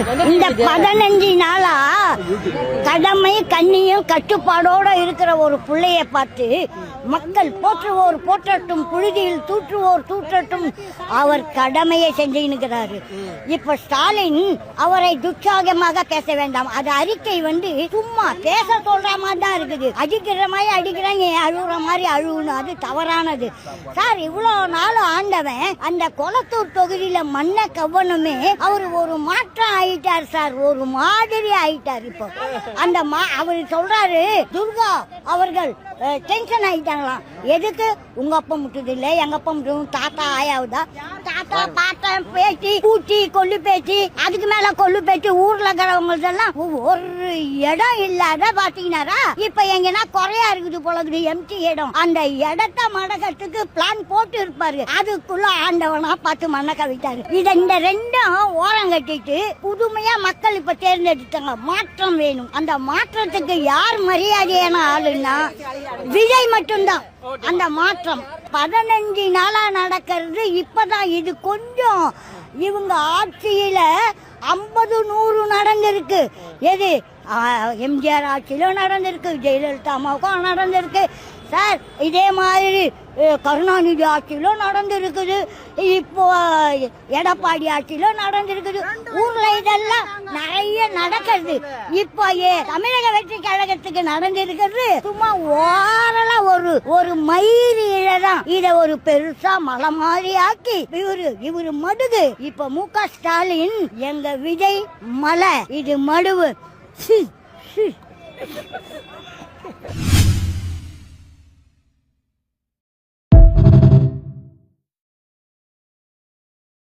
Sir இந்த 15 நாளா கடமை கண்ணியும் கட்டுப்பாடோட இருக்கிற ஒரு பிள்ளைய பார்த்து மக்கள் போற்றுவோர் போற்றட்டும், புழுதியில் தூற்றுவோர் தூற்றட்டும், அவர் கடமையை செஞ்சுக்கிறாரு. இப்ப ஸ்டாலின் அவரை துச்சாகமாக பேச வேண்டாம். அது அறிக்கை சும்மா பேச சொல்ற மாதிரி தான் இருக்குது. அடிக்கிற மாதிரி அடிக்கிறாங்க, அழுகுற மாதிரி அழுகணும், அது தவறானது சார். இவ்வளவு நாள் ஆண்டவன் அந்த கொளத்தூர் தொகுதியில மண்ணை கவனமே அவர் ஒரு மாற்றம் ஆயிட்டார் சார், ஒரு மாதிரி ஆயிட்டார். இப்போ அந்த அவர் சொல்றாரு துர்கா அவர்கள் டென்ஷன் ஆயிட்டாங்களாம். எதுக்கு? உங்க அப்பா முட்டுது இல்ல, எங்க அப்பா முட்டு, தாத்தா ஆயாவுதா, தாத்தா பாட்டா பேச்சு கூட்டி கொல்லு பேச்சு, அதுக்கு மேல கொல்லு பேச்சு, ஊர்ல இருக்கிறவங்களதெல்லாம் ஒரு இடம் இல்லாத பாத்தீங்கன்னா இப்ப எங்கன்னா குறையா இருக்குது போல இருக்குது, எம்டி இடம். அந்த இடத்த மடக்கத்துக்கு பிளான் போட்டு இருப்பாரு, அதுக்குள்ள ஆண்டவனா பார்த்து மண்ண கவிட்டாரு. இந்த ரெண்டும் ஓரம் கட்டிட்டு புதுமையா மக்கள் இப்ப தேர்ந்தெடுத்தாங்க. மாற்றம் வேணும். அந்த மாற்றத்துக்கு யார் மரியாதையான ஆளுன்னா விஜய் மட்டும்தான். அந்த மாற்றம் 15 நாளா நடக்கிறது இப்பதான். இது கொஞ்சம் இவங்க ஆட்சியில 50-100 நடந்திருக்கு. எது எம்ஜிஆர் ஆட்சியிலும் நடந்திருக்கு, ஜெயலலிதா அம்மாவுக்கும் நடந்திருக்கு சார். இதே மாதிரி கருணாநிதி ஆட்சியிலும் நடந்திருக்குது, இப்போ எடப்பாடி ஆட்சியிலும் நடந்திருக்குது. ஊர்ல இதெல்லாம் நிறைய நடக்கிறது. இப்போ தமிழக வெற்றி கழகத்துக்கு நடந்திருக்கிறது சும்மா ஓரளா ஒரு மயிரில தான். இத ஒரு பெருசா மலை மாதிரி ஆக்கி இவரு மடுகு. இப்ப மு.க. ஸ்டாலின் எங்க விஜய் மலை, இது மடுவு.